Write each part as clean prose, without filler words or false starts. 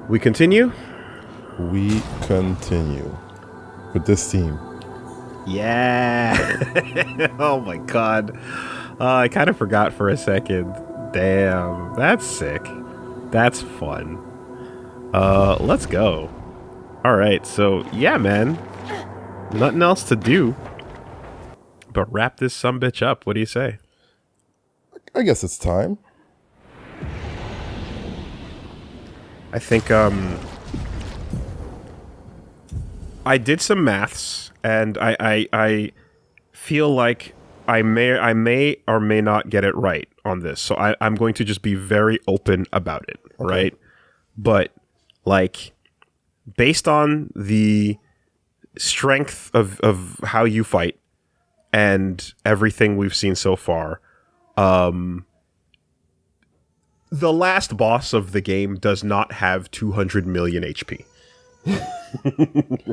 We continue? We continue with this team. Yeah! Oh my god. I kind of forgot for a second. Damn, that's sick. That's fun. Let's go. Alright, so yeah, man. Nothing else to do but wrap this sumbitch up. What do you say? I guess it's time. I think, I did some maths, and I feel like I may or may not get it right on this. So I'm going to just be very open about it, Okay. right? But, like, based on the strength of how you fight and everything we've seen so far, the last boss of the game does not have 200 million HP.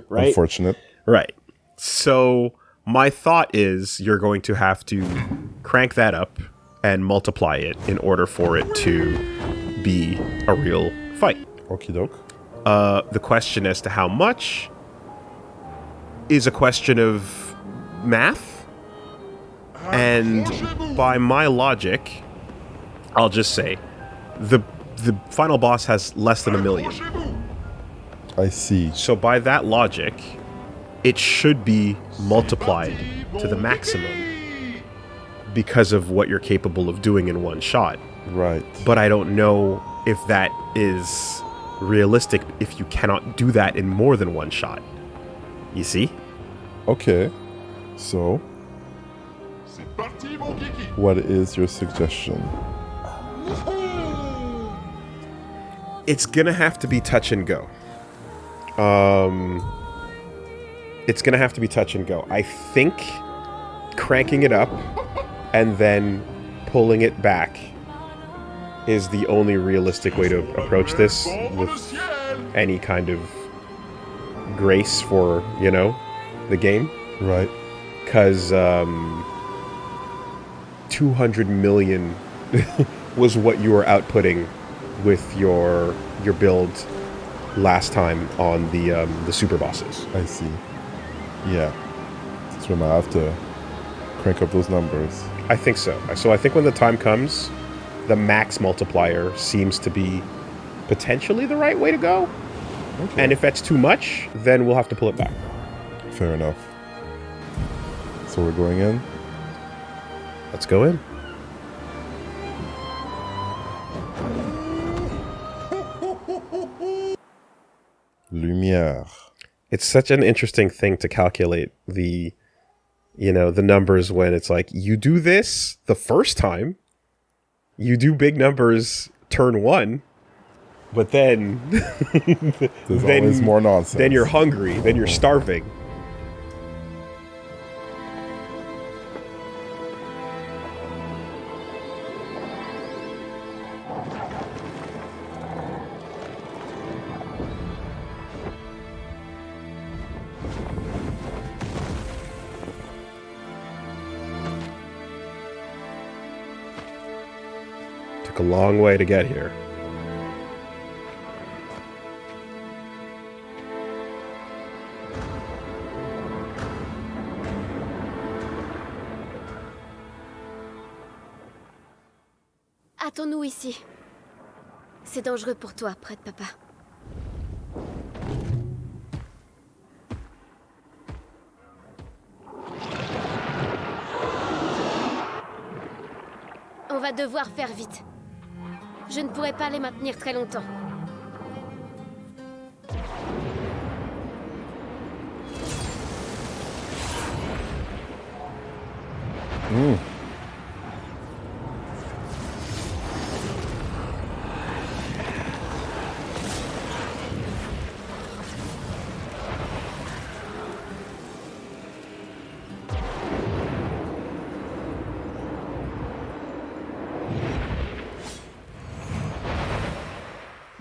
Right? Unfortunate. Right. So my thought is you're going to have to crank that up and multiply it in order for it to be a real fight. Okie doke. The question as to how much is a question of math. And by my logic, I'll just say the final boss has less than 1 million. I see. So by that logic, it should be multiplied to the maximum because of what you're capable of doing in one shot. Right. But I don't know if that is realistic if you cannot do that in more than one shot. You see? Okay. So, what is your suggestion? It's gonna have to be touch and go. It's gonna have to be touch and go. I think cranking it up and then pulling it back is the only realistic way to approach this with any kind of grace for, you know, the game. Right. Because 200 million was what you were outputting with your build last time on the super bosses. I see. Yeah. So we might have to crank up those numbers. I think so. So I think when the time comes, the max multiplier seems to be potentially the right way to go. Okay. And if that's too much, then we'll have to pull it back. Fair enough. So we're going in? Let's go in. Lumière. It's such an interesting thing to calculate the numbers when it's like, you do this the first time, you do big numbers turn one, but then There's always more nonsense. Then you're hungry, then you're starving. Took a long way to get here. Attends-nous ici. C'est dangereux pour toi, près de papa. On va devoir faire vite. Je ne pourrai pas les maintenir très longtemps.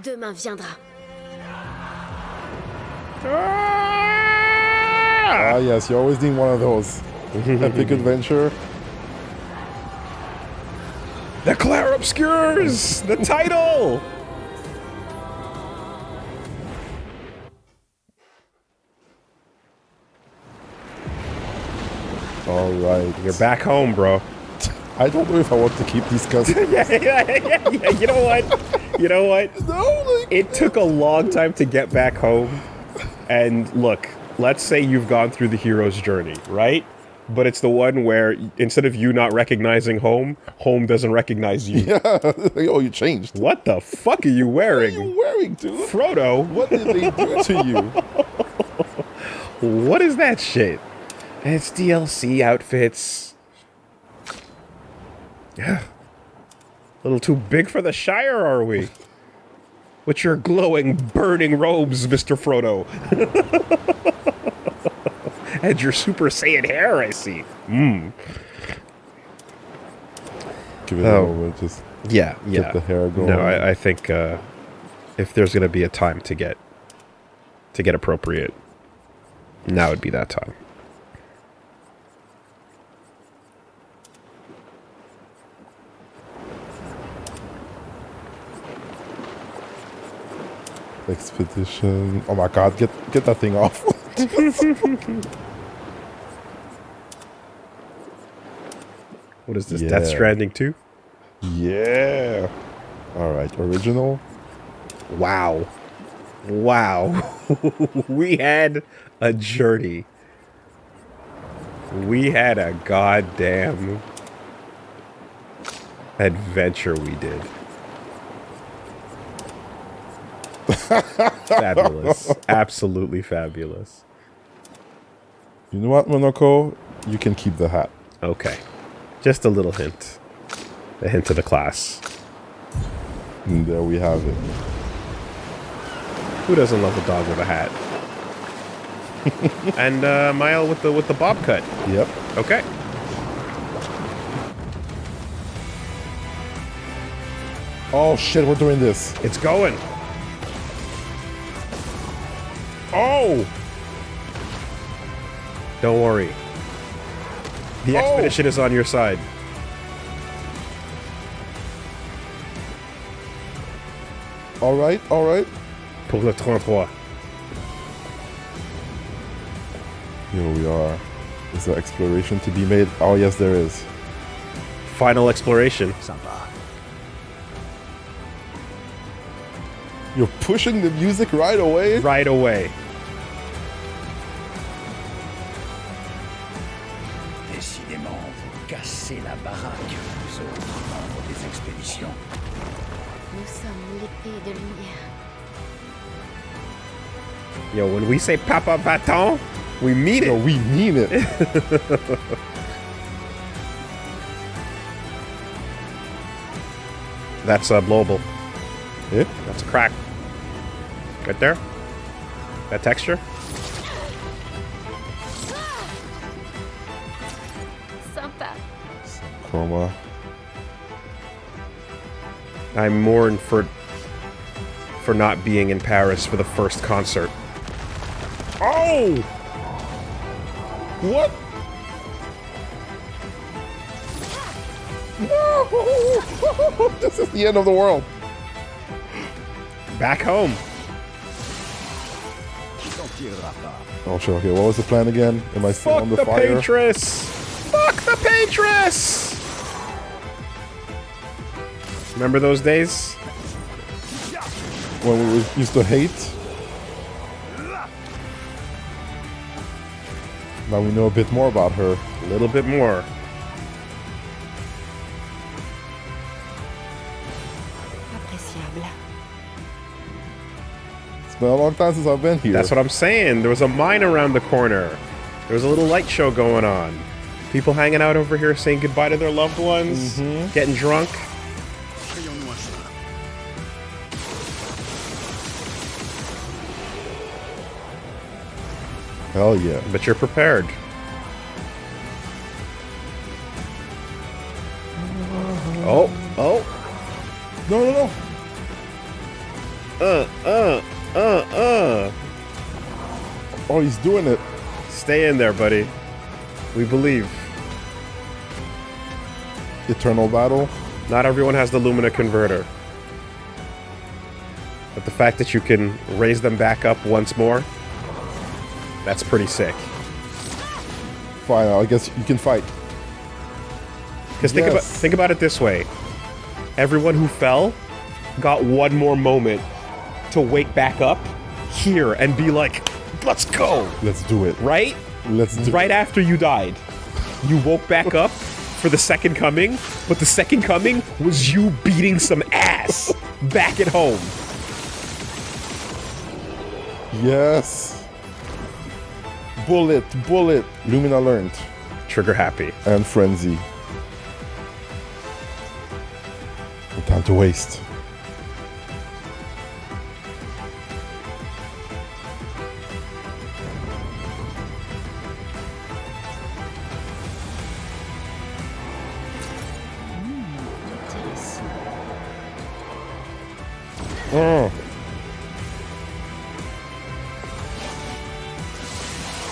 Demain viendra. Ah, yes, you always need one of those. Epic adventure. The Clair Obscurs! The title! All right. You're back home, bro. I don't know if I want to keep these cousins. yeah. You know what? You know what? No, like, It took a long time to get back home. And look, let's say you've gone through the hero's journey, right? But it's the one where instead of you not recognizing home, home doesn't recognize you. yeah. Oh, you changed. What the fuck are you wearing? What are you wearing, dude? Frodo? What did they do to you? What is that shit? It's DLC outfits. Yeah. A little too big for the Shire, are we? With your glowing, burning robes, Mr. Frodo. And your Super Saiyan hair, I see. Give it a moment. Just Yeah. get the hair going. No, I think if there's going to be a time to get appropriate, now would be that time. Expedition. Oh my god, get that thing off. What is this, Yeah. Death Stranding 2? Yeah. Alright, original. Wow. We had a journey. We had a goddamn adventure we did. Fabulous. Absolutely fabulous. You know what, Monoko? You can keep the hat. Okay. Just a little hint. A hint to the class. And there we have it. Who doesn't love a dog with a hat? And Mile with the bob cut. Yep. Okay. Oh shit, we're doing this. It's going. Oh! Don't worry. The expedition is on your side. Alright, alright. Pour le 33. Here we are. Is there exploration to be made? Oh yes, there is. Final exploration. You're pushing the music right away? Right away. Décidément, vous cassez la baraque, vous autres membres des expéditions. Nous sommes l'épée de lumière. Yo, when we say Papa Va-t'en, we mean it. No, we mean it. That's blowable. Yeah? That's a crack. Right there. That texture. Sympa. Chroma. I mourn for not being in Paris for the first concert. Oh! What? No! This is the end of the world. Back home. Oh shit, okay, what was the plan again? Am I still Fuck on the the fire? Patris. Fuck the Patris. Remember those days? When we used to hate? Now we know a bit more about her. A little bit more. Appréciable. It's been a long time since I've been here. That's what I'm saying. There was a mine around the corner. There was a little light show going on. People hanging out over here saying goodbye to their loved ones, getting drunk. Hell yeah. But you're prepared. Oh. No, no, no. Oh, he's doing it. Stay in there, buddy. We believe. Eternal battle. Not everyone has the Lumina converter. But the fact that you can raise them back up once more, that's pretty sick. Fine, I guess you can fight. Because Yes. think about it this way. Everyone who fell got one more moment to wake back up here and be like, let's go, Let's do it. right? Let's do Right it. after you died. You woke back up for the second coming, but the second coming was you beating some ass back at home. Yes. Bullet. Lumina learned. Trigger happy. And Frenzy. No time to waste. Intéressant. Oh.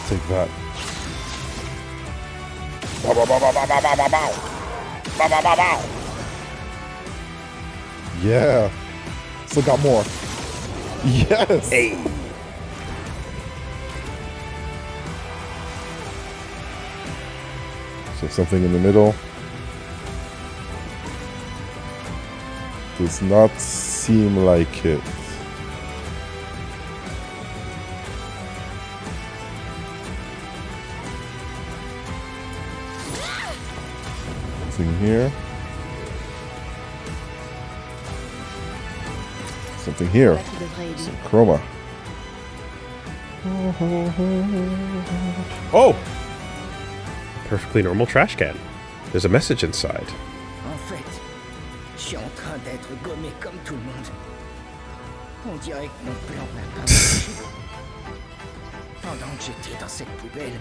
Take that. Bow, bow, bow, bow, bow, bow, bow, bow, bow. Bow, bow, bow, bow. Yeah. Still got more. Yes. Hey. So something in the middle. Does not seem like it. Something here. Something here. Là qui devrait aider. Chroma. Oh! Perfectly normal trash can. There's a message inside. En fait, je suis en train d'être gommé comme tout le monde. On dirait que mon plan n'a pas marché. Pendant que j'étais dans cette poubelle,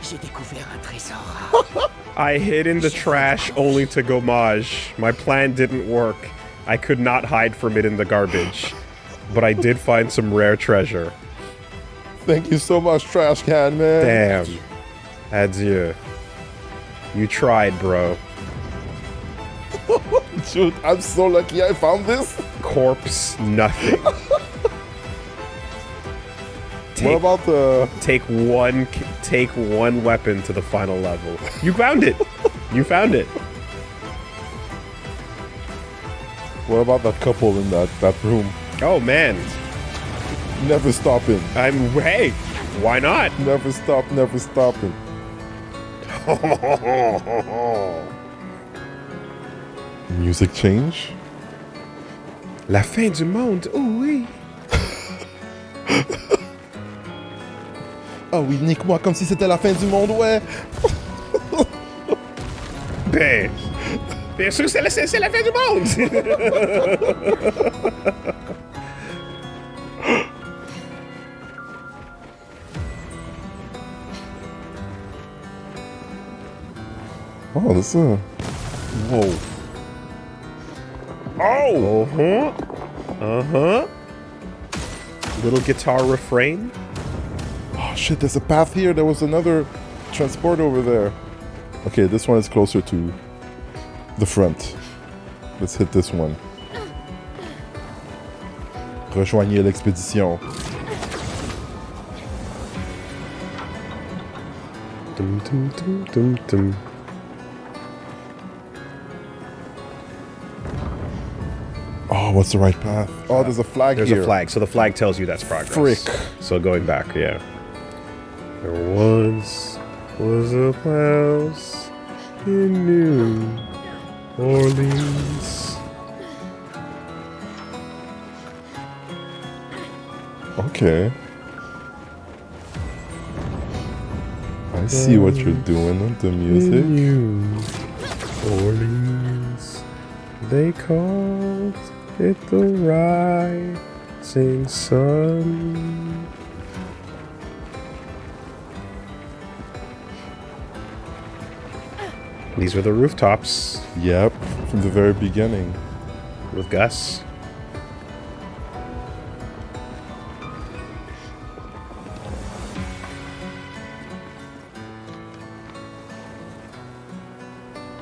j'ai découvert un trésor rare. I hid in the trash only to gommage. My plan didn't work. I could not hide from it in the garbage. But I did find some rare treasure. Thank you so much, Trash Can, man. Damn. Adieu. You tried, bro. Dude, I'm so lucky I found this. Corpse, nothing. What about the... Take one weapon to the final level. You found it. You found it. What about that couple in that room? Oh man. Never stopping. Hey, why not? Never stop, never stopping. Music change? La fin du monde, oui. Ah oui, nique-moi comme si c'était la fin du monde, ouais. Ben, bien sûr, c'est la fin du monde. Oh, this is... Whoa. Oh. Uh-huh. Little guitar refrain. Oh shit, there's a path here. There was another transport over there. Okay, this one is closer to the front. Let's hit this one. Rejoignez l'expédition. Dum, dum, dum, dum, dum. Oh, what's the right path? Oh, there's a flag There's here. a flag, so the flag tells you that's progress. Frick. So going back, yeah. There once was a house in New Orleans. Okay. I see what you're doing with the music. In New Orleans, they called it the rising sun. These were the rooftops Yep, from the very beginning. with Gus.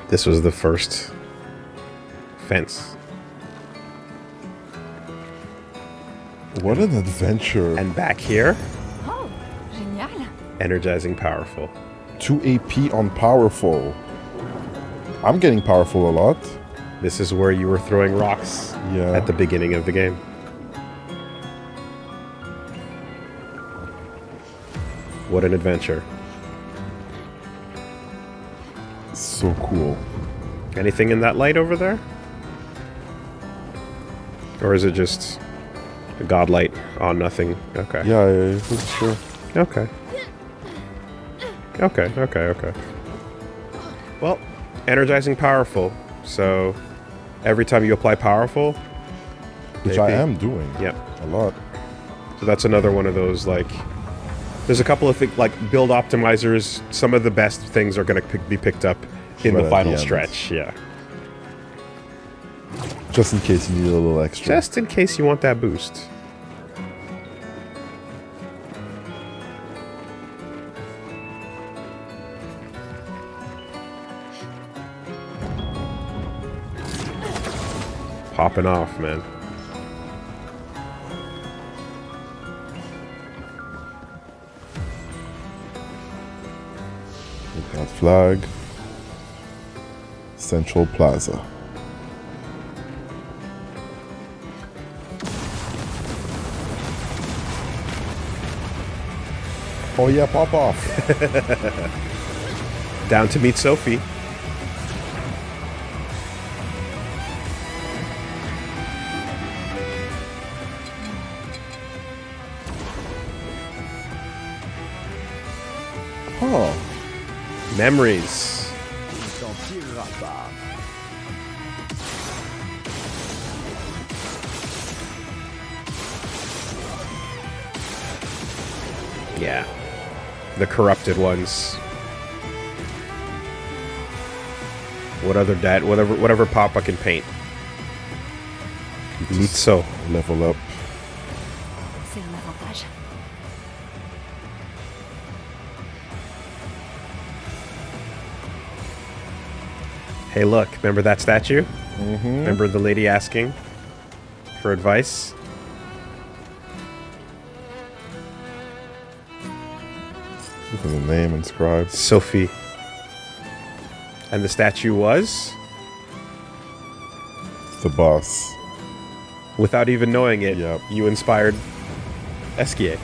This was the first fence. What an adventure. And back here, Oh, génial. energizing, powerful. 2 AP on powerful. I'm getting powerful a lot. This is where you were throwing rocks Yeah. at the beginning of the game. What an adventure. So cool. Anything in that light over there? Or is it just a god light on nothing? Okay. Yeah, I wasn't sure. Okay. Okay. Well, energizing powerful. So every time you apply powerful, Which AP. I am doing. Yep. A lot. So that's another one of those, like, there's a couple of like build optimizers. Some of the best things are going to be picked up in Right the at final the end. stretch. Yeah. Just in case you need a little extra. Just in case you want that boost. Popping off, man. With that flag. Central Plaza. Oh yeah, pop off. Down to meet Sophie. Huh. Memories. Il s'en tirera pas. Yeah. The corrupted ones. What other debt? Whatever Papa can paint. Meet so. Level up. C'est un avantage. Hey, look, remember that statue? Mm-hmm. Remember the lady asking for advice? Look at the name inscribed. Sophie. And the statue was? The boss. Without even knowing it, Yep. you inspired Esquier.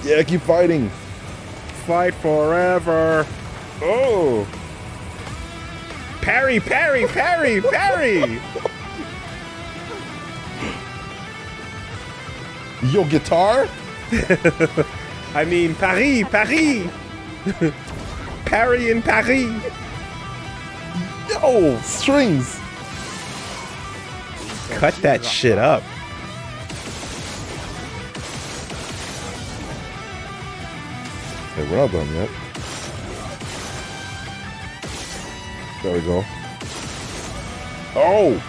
Yeah, keep fighting. Fight forever. Oh. Parry, parry, parry, parry. Yo, guitar? I mean, Paris, Paris. Parry in Paris. Yo, strings. Cut that shit up. Hey, we're not done yet. There we go. Oh!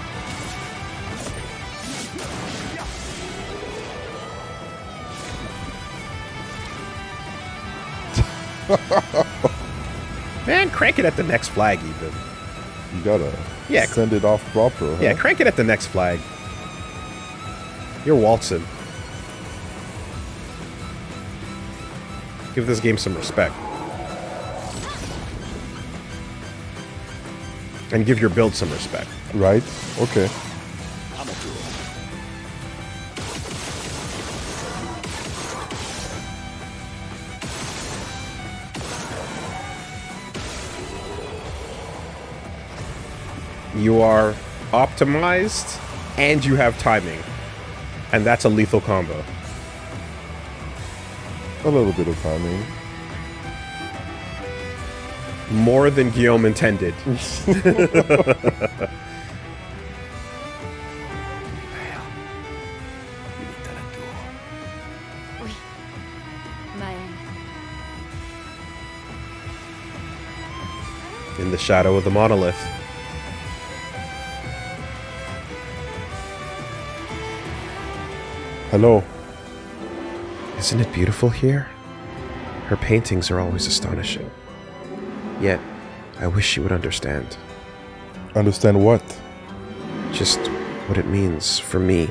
Man, crank it at the next flag even. You gotta Yeah. send it off proper. Huh? Yeah, crank it at the next flag. You're waltzing. Give this game some respect. And give your build some respect. Right? Okay. You are optimized and you have timing. And that's a lethal combo. A little bit of timing. More than Guillaume intended. Oui. Maëlle. In the shadow of the monolith. Hello. Isn't it beautiful here? Her paintings are always astonishing. Yet, I wish she would understand. Understand what? Just what it means for me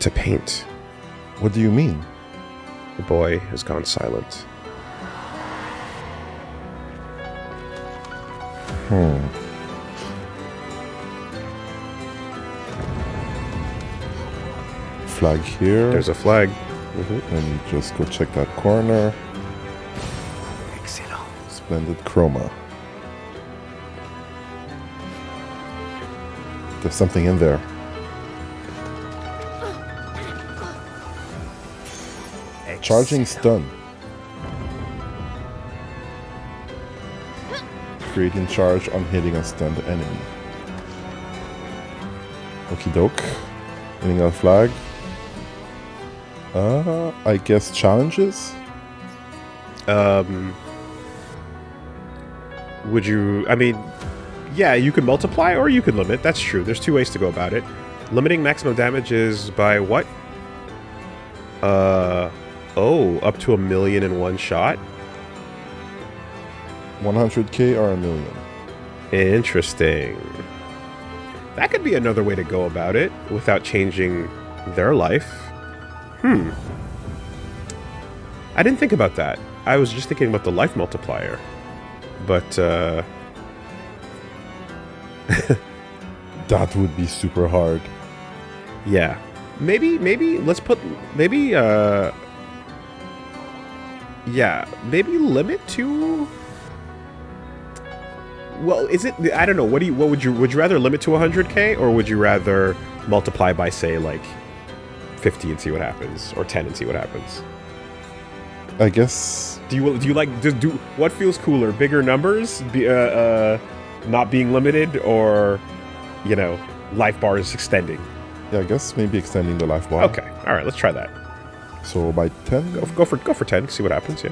to paint. What do you mean? The boy has gone silent. Flag here. There's a flag. And just go check that corner. Excellent. Splendid chroma. There's something in there. Charging stun. Creating charge on hitting a stunned enemy. Okie doke. Hitting a flag. I guess challenges? Would you... I mean, yeah, you could multiply or you could limit. That's true. There's two ways to go about it. Limiting maximum damage is by what? Oh, up to 1 million in one shot? 100k or 1 million? Interesting. That could be another way to go about it without changing their life. I didn't think about that. I was just thinking about the life multiplier. But, That would be super hard. yeah. Maybe, let's put, yeah, maybe limit to... Well, is it... I don't know. What would you rather limit to 100k, or would you rather multiply by, say, like, 50 and see what happens, or 10 and see what happens? I guess... Do you like... what feels cooler? Bigger numbers? Not being limited, or, you know, life bars extending? Yeah, I guess maybe extending the life bar. Okay. All right, let's try that. So by 10? Go for 10. See what happens. Yeah.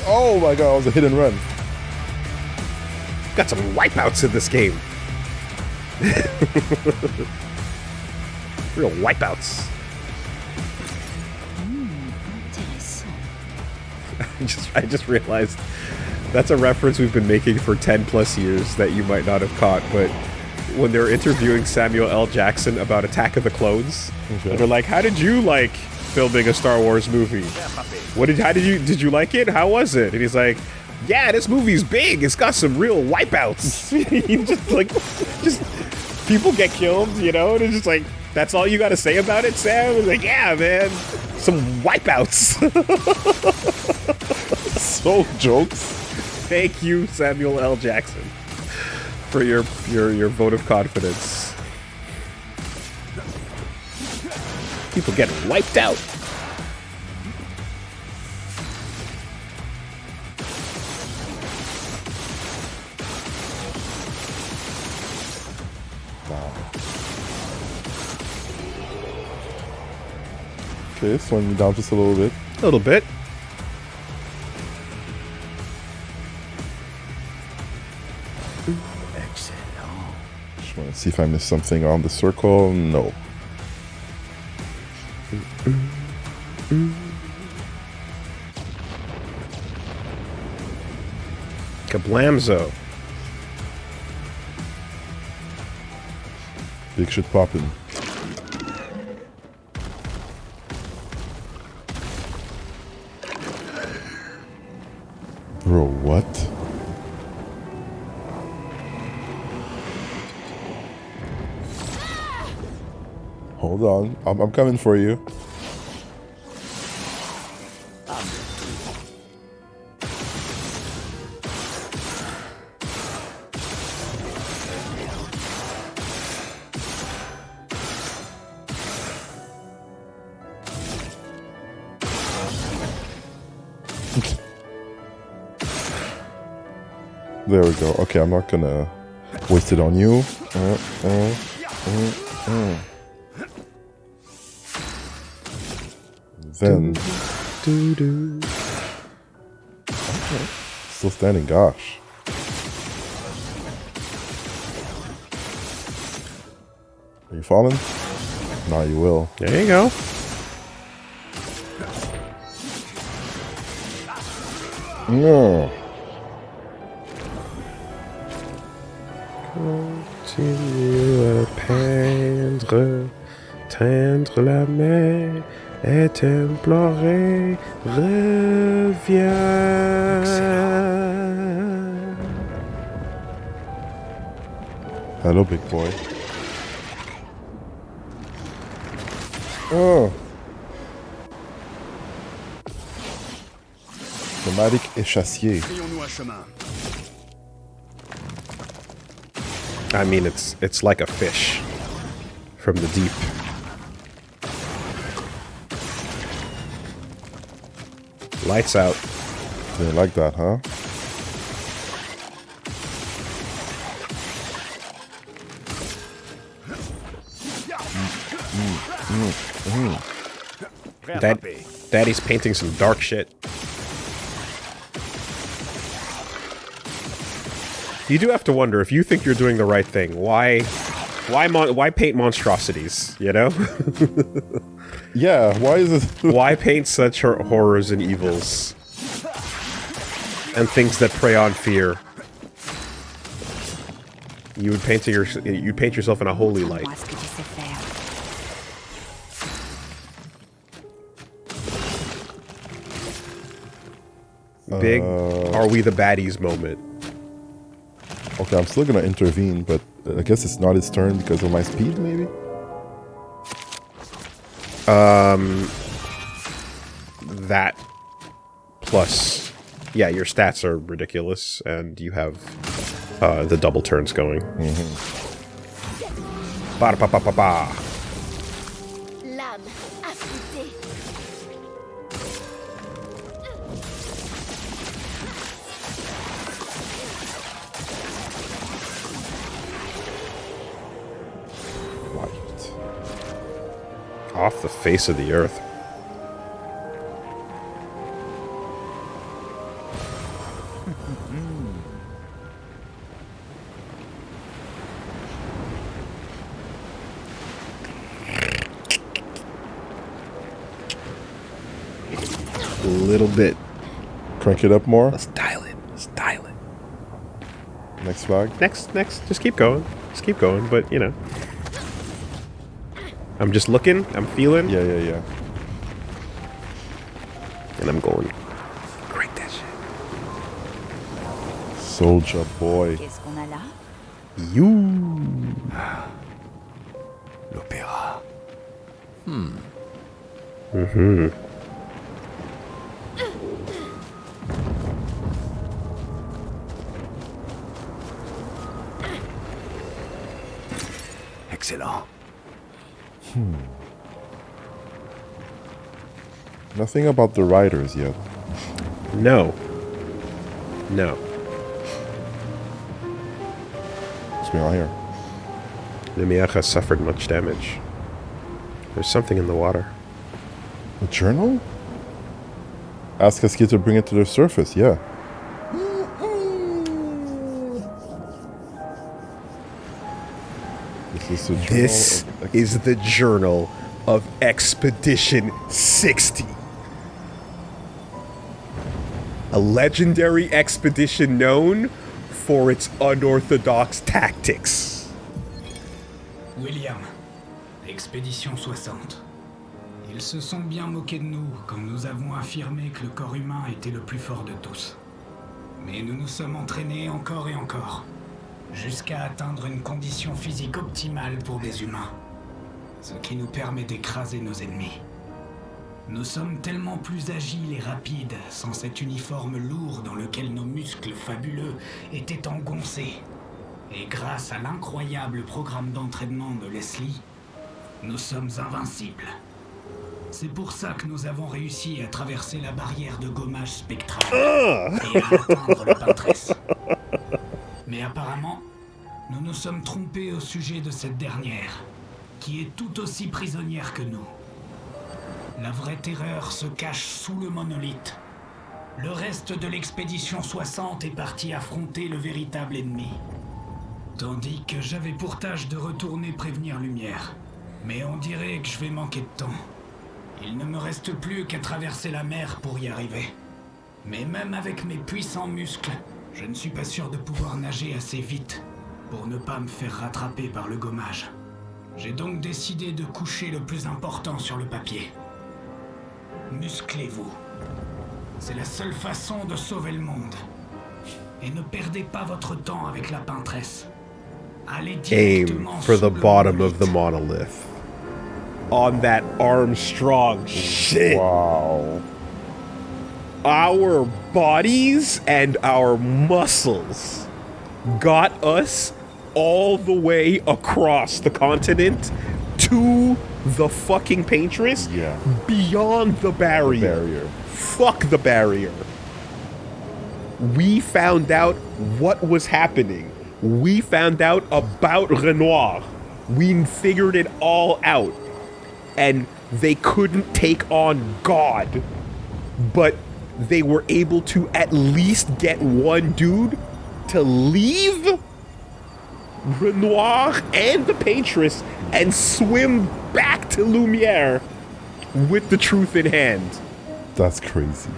Oh my god, it was a hit and run. Got some wipeouts in this game. Real wipeouts. Intéressant. I just realized that's a reference we've been making for 10 plus years that you might not have caught, but when they were interviewing Samuel L. Jackson about Attack of the Clones, Okay. and they're like, how did you like filming a Star Wars movie? Did you like it? How was it? And he's like, yeah, this movie's big. It's got some real wipeouts. just people get killed, you know, and it's just like, that's all you got to say about it, Sam? It's like, yeah, man, some wipeouts. So jokes. Thank you, Samuel L. Jackson, for your vote of confidence. People get wiped out. Wow. Okay, slowing me down just a little bit. A little bit. Excellent. Just want to see if I missed something on the circle. No. Kablamzo. Big shit popping. Bro, what? Hold on. I'm coming for you. There we go. Okay, I'm not gonna waste it on you. Then, okay. Still standing. Gosh. Are you falling? Now you will. There you go. No. Continue à peindre, teindre la main et implorer, reviens. Hello, big boy. Oh. Nomadic échassier. Frayons-nous un chemin. I mean, it's like a fish from the deep. Lights out. They like that, huh? Daddy's painting some dark shit. You do have to wonder, if you think you're doing the right thing, why paint monstrosities, you know? Yeah, why is it... Why paint such horrors and evils? And things that prey on fear? You'd paint yourself in a holy light. Moi, ce que tu sais faire. Big, are we the baddies moment. Okay, I'm still gonna intervene, but I guess it's not his turn because of my speed, maybe? That plus, yeah, your stats are ridiculous, and you have the double turns going. Ba ba ba ba ba. L'âme affûtée. Wiped. Off the face of the earth. A little bit. Crank it up more. Let's dial it. Let's dial it. Next flag. Next. Just keep going. Just keep going, but, you know. I'm just looking. I'm feeling. Yeah. And I'm going. Crank that shit. Soldier boy. Qu'est-ce qu'on a là? You. L'opéra. Excellent. Nothing about the riders yet. No. What's going on here? The Miacha suffered much damage. There's something in the water. A journal? Ask Aski to bring it to the surface, yeah. This is the journal of Expedition 60. A legendary expedition known for its unorthodox tactics. William, Expédition 60. Ils se sont bien moqués de nous quand nous avons affirmé que le corps humain était le plus fort de tous. Mais nous nous sommes entraînés encore et encore, jusqu'à atteindre une condition physique optimale pour des humains, ce qui nous permet d'écraser nos ennemis. Nous sommes tellement plus agiles et rapides sans cet uniforme lourd dans lequel nos muscles fabuleux étaient engoncés. Et grâce à l'incroyable programme d'entraînement de Leslie, nous sommes invincibles. C'est pour ça que nous avons réussi à traverser la barrière de gommage spectral et à atteindre le Pintress. Mais apparemment, nous nous sommes trompés au sujet de cette dernière, qui est tout aussi prisonnière que nous. La vraie terreur se cache sous le monolithe. Le reste de l'expédition 60 est parti affronter le véritable ennemi. Tandis que j'avais pour tâche de retourner prévenir Lumière. Mais on dirait que je vais manquer de temps. Il ne me reste plus qu'à traverser la mer pour y arriver. Mais même avec mes puissants muscles, je ne suis pas sûr de pouvoir nager assez vite. pour ne pas me faire rattraper par le gommage. J'ai donc décidé de coucher le plus important sur le papier. Musclez-vous. C'est la seule façon de sauver le monde. Et ne perdez pas votre temps avec la peintresse. Allez Aim directement for sous the le bottom of monolithe. the monolith. On that Armstrong shit. Wow. Our bodies and our muscles got us all the way across the continent to the fucking paintress. Yeah. Beyond the barrier. Barrier. Fuck the barrier. We found out what was happening. We found out about Renoir. We figured it all out. And they couldn't take on God. But they were able to at least get one dude to leave Renoir and the Paintress and swim back to Lumiere with the truth in hand. That's crazy.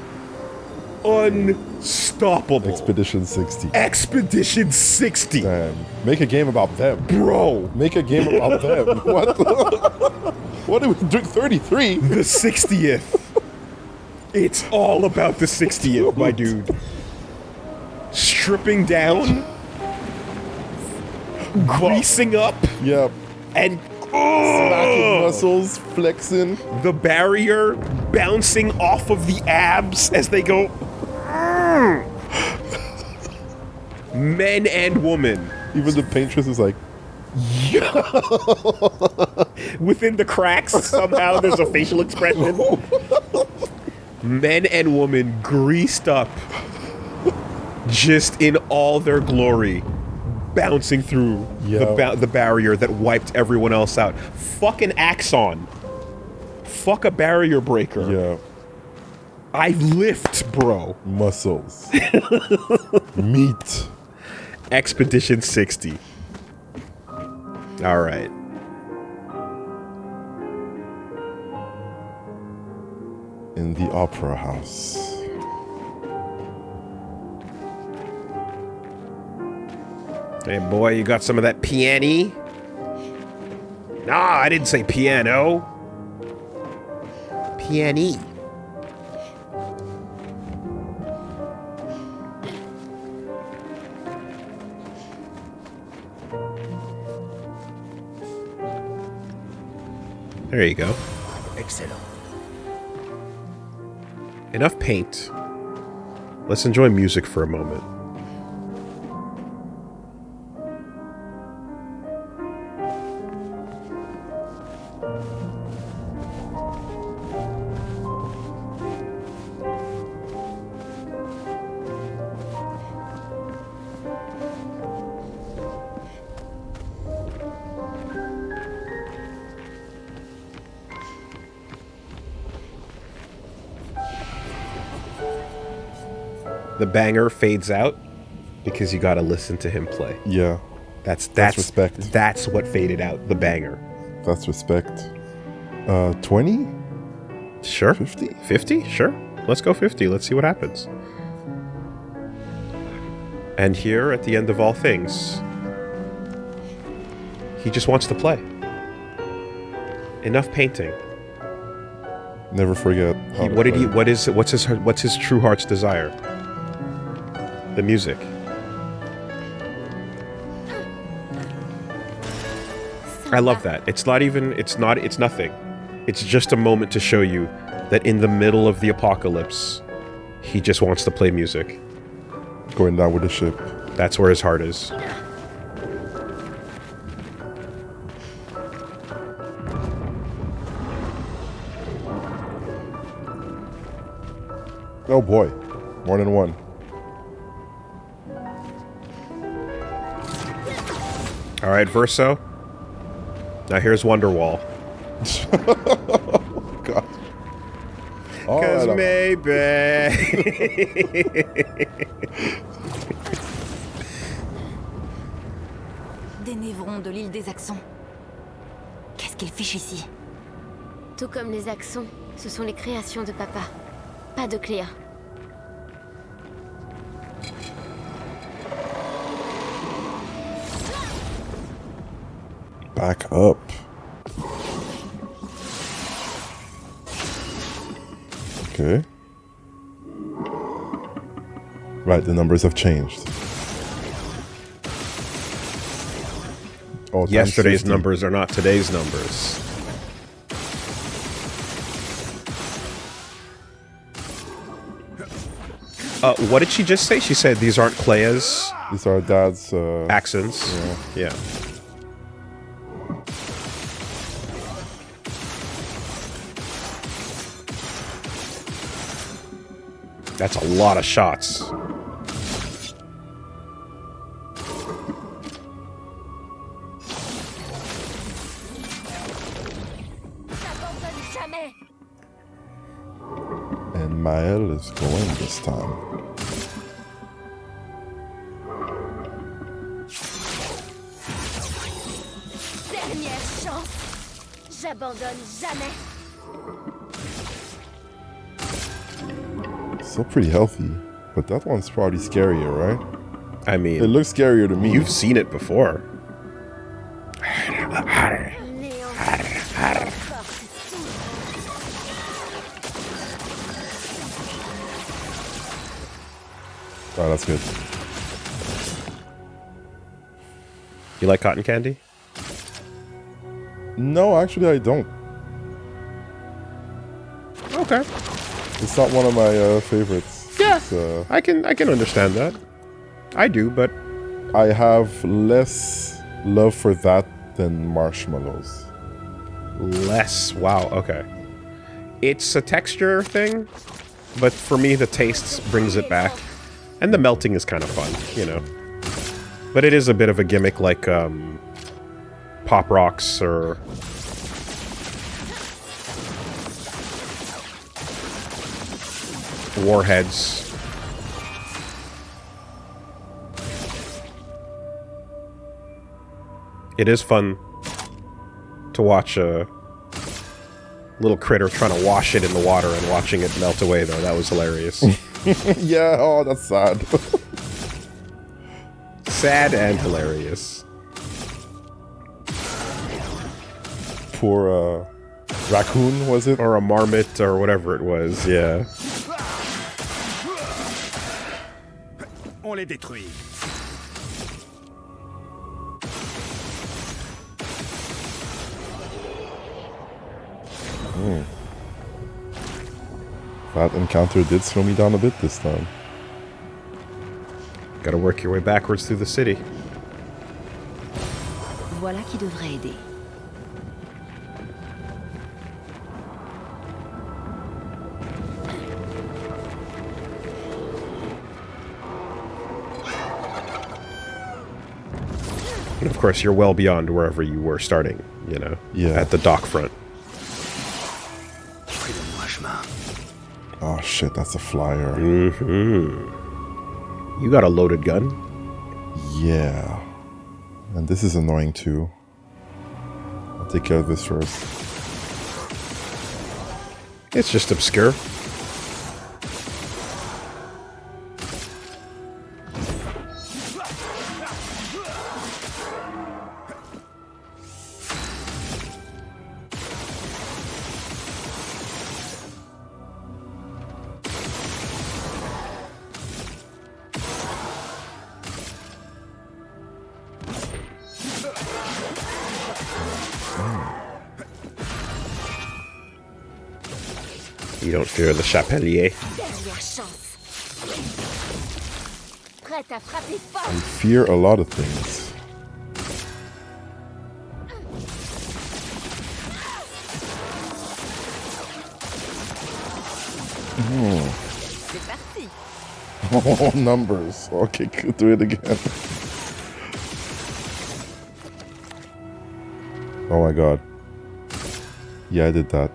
Unstoppable. Expedition 60. Expedition 60. Damn. Make a game about them. Bro, Make a game about them. What? What are we doing? 33? the 60th. It's all about the 60th, my dude. Stripping down, greasing up, Yep. and Smacking muscles, flexing. the barrier bouncing off of the abs as they go. Men and women. Even the paintress is like, Within the cracks, somehow there's a facial expression. Men and women greased up, just in all their glory, bouncing through the barrier that wiped everyone else out. Fuck an Axon. Fuck a barrier breaker. yeah, I lift, bro. muscles. Meat. Expedition 60. All right. In the opera house. Hey, boy, you got some of that piano? Nah, I didn't say piano. Piano. There you go. Excellent. Enough paint. Let's enjoy music for a moment. The banger fades out because you gotta listen to him play. Yeah, That's respect. That's what faded out, the banger. that's respect. 20? Sure. 50? 50? Sure. Let's go 50. Let's see what happens. And here, at the end of all things, he just wants to play. Enough painting. Never forget. How to play. What's his true heart's desire? The music. I love that. It's nothing. It's just a moment to show you that in the middle of the apocalypse, he just wants to play music. Going down with the ship. That's where his heart is. Oh boy. More than one. All right, Verso. Now here's Wonderwall. God. All Cause right, maybe. Des névrons de l'île des Accents. Qu'est-ce qu'ils fichent ici? Tout comme les accents, ce sont les créations de papa. Pas de Clair. back up. Okay. Right, the numbers have changed. Oh, Yesterday's 50. numbers are not today's numbers. What did she just say? She said these aren't Clair's These are Dad's accents. Yeah. That's a lot of shots. N'abandonne jamais. And Maël is going this time. Dernière chance. J'abandonne jamais. Still pretty healthy, but that one's probably scarier, right? I It mean, looks scarier to me. you've seen it before. Néant. Force tout. Oh, that's good. You like cotton candy? No, actually, I don't. Okay. It's not one of my favorites. Yeah. It's, I can understand that. I do, but I have less love for that than marshmallows. less. Wow, okay. It's a texture thing, but for me the taste brings it back. And the melting is kind of fun, you know. But it is a bit of a gimmick like Pop Rocks or Warheads. It is fun to watch a little critter trying to wash it in the water and watching it melt away, though. That was hilarious. Yeah, oh, that's sad. Sad and hilarious. Poor raccoon, was it? Or a marmot or whatever it was, yeah. On les détruit. That encounter did slow me down a bit this time. Gotta work your way backwards through the city. Voilà qui devrait aider. And of course, you're well beyond wherever you were starting, you know? Yeah. At the dock front. Oh shit, that's a flyer. You got a loaded gun. Yeah. And this is annoying too. I'll take care of this first. It's just obscure. You don't fear the Chapelier. Dernière chance. Prête à frapper I fort. fear a lot of things. C'est parti. Oh, numbers. Okay, could do it again. Oh my god. Yeah, I did that.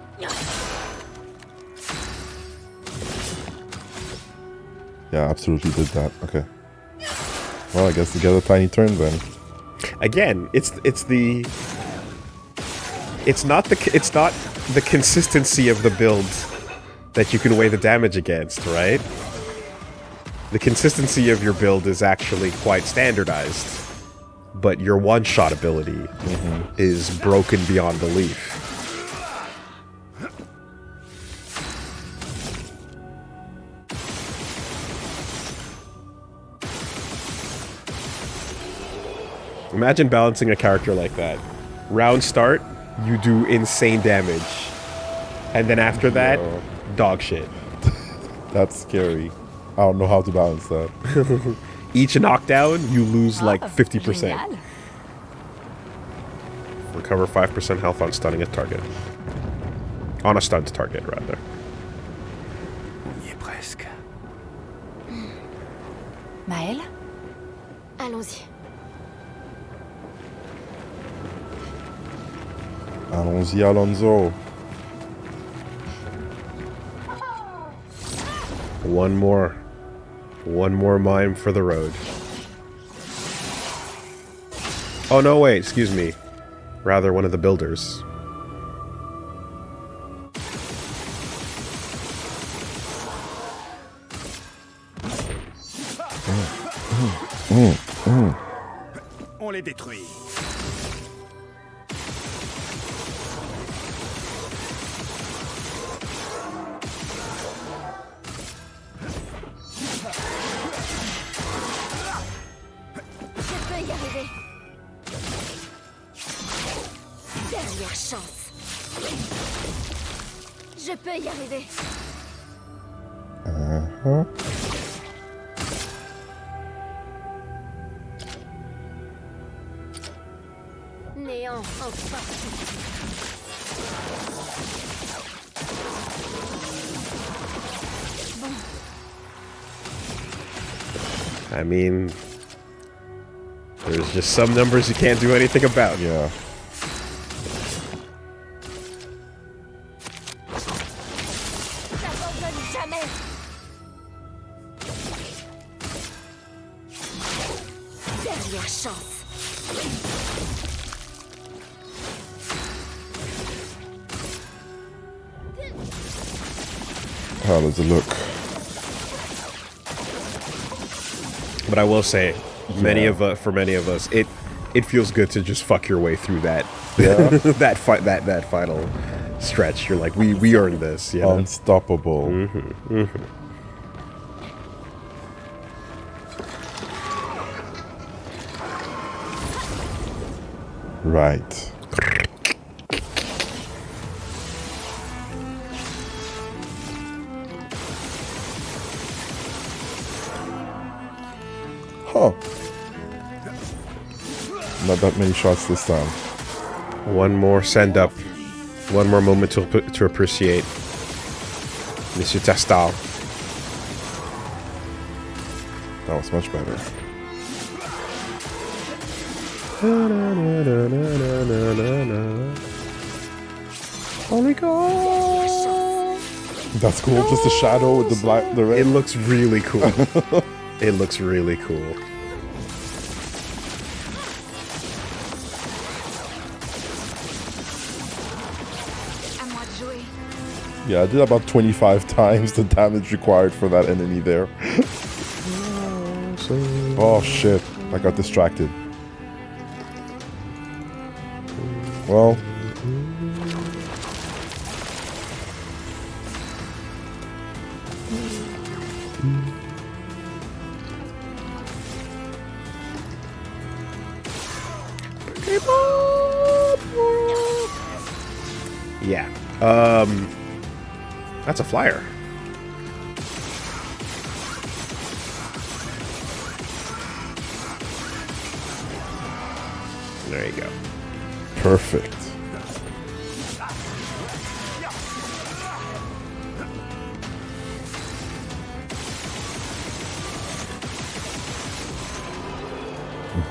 Yeah, absolutely did that. Okay. Well, I guess to get a tiny turn then. Again, it's not the consistency of the build that you can weigh the damage against, right? The consistency of your build is actually quite standardized. but your one-shot ability is broken beyond belief. Imagine balancing a character like that. Round start, you do insane damage. And then after that, dog shit. That's scary. I don't know how to balance that. Each knockdown, you lose like 50%. Génial. Recover 5% health on stunning a target. On a stunned target, rather. On y est presque. Maël? Allons-y. Allons-y, Alonso. One more. One more mine for the road. Oh, no, wait, excuse me. Rather, one of the builders. On les détruit. Je peux y arriver. Dernière chance. Je peux y arriver. Néant en partie. I mean, there's just some numbers you can't do anything about. Yeah. N'abandonne jamais. Dernière chance. How does it look? But I will say, for many of us, it feels good to just fuck your way through that Yeah. that final stretch. You're like, we earned this. You know? Unstoppable. Right. Huh. Not that many shots this time. One more send up. One more moment to appreciate Monsieur Tastal. That was much better. Holy God! That's cool. Just a shadow with the red. It looks really cool. It looks really cool. À moi de jouer. Yeah, I did about 25 times the damage required for that enemy there. Oh shit, I got distracted. Well. Yeah. That's a flyer. There you go. Perfect.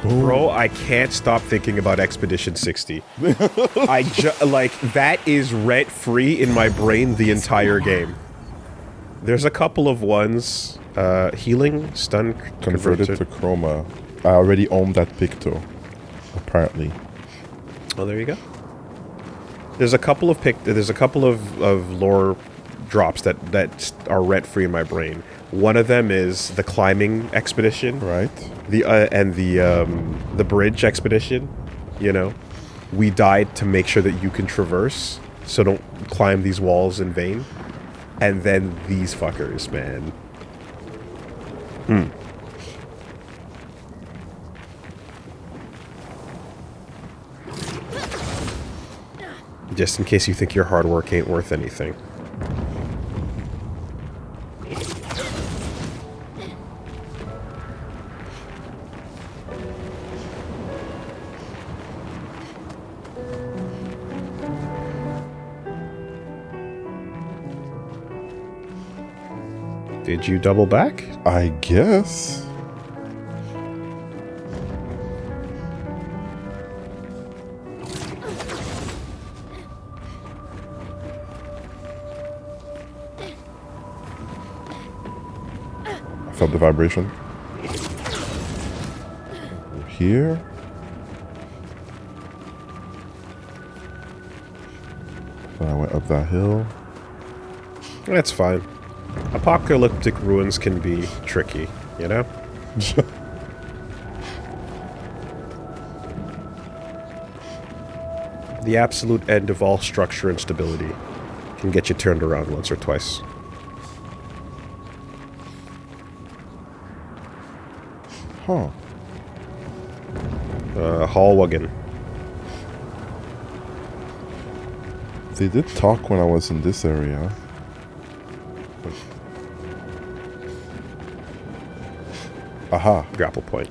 Bro, I can't stop thinking about Expedition 60. Like, that is rent-free in my brain the entire game. There's a couple of ones. Healing, stun, Converted to chroma. I already own that picto, apparently. Oh, there you go. There's a couple of lore drops that are rent free in my brain. One of them is the climbing expedition, Right. the bridge expedition. You know, we died to make sure that you can traverse, so don't climb these walls in vain. And then these fuckers, man. Just in case you think your hard work ain't worth anything. Did you double back? I guess. I felt the vibration. Over here. Then I went up that hill. That's fine. Apocalyptic ruins can be tricky, you know? The absolute end of all structure and stability can get you turned around once or twice. Huh. Hall wagon. They did talk when I was in this area. Aha. Grapple point.